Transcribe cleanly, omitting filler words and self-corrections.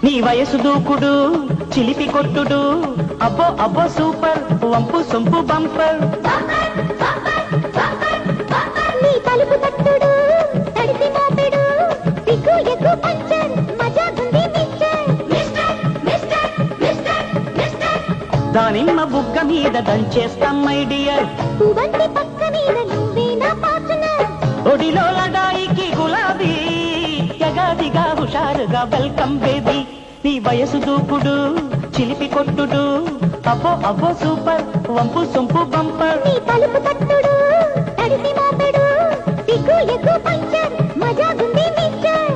నీ వయసు దూకుడు చిలిపి కొట్టుడు అబ్బో అబ్బో సూపర్ వంపు సొంపు బంపర్ నీ తలుపు తట్టుడు తడిసి మోపెడు సిగ్గు ఎగ్గు పంచర్ మజా గుంది మిస్టర్ దానిమ్మ బుగ్గ మీద దంచేస్తాం మై డియర్ పువ్వంటి పక్క మీద నువ్వే నా పార్ట్నర్ ఒడిలో లడాయికి గులాబీ యగాదిగా హుషారుగా వెల్కమ్ బేబీ నీ వయసు దూకుడు చిలిపి కొట్టుడు అబ్బో అబ్బో సూపర్ వంపు సొంపు బంపర్ నీ తలుపు తట్టుడు తడిసి మోపెడు సిగ్గు ఎగ్గు పంచర్ మజా గుంది మిస్టర్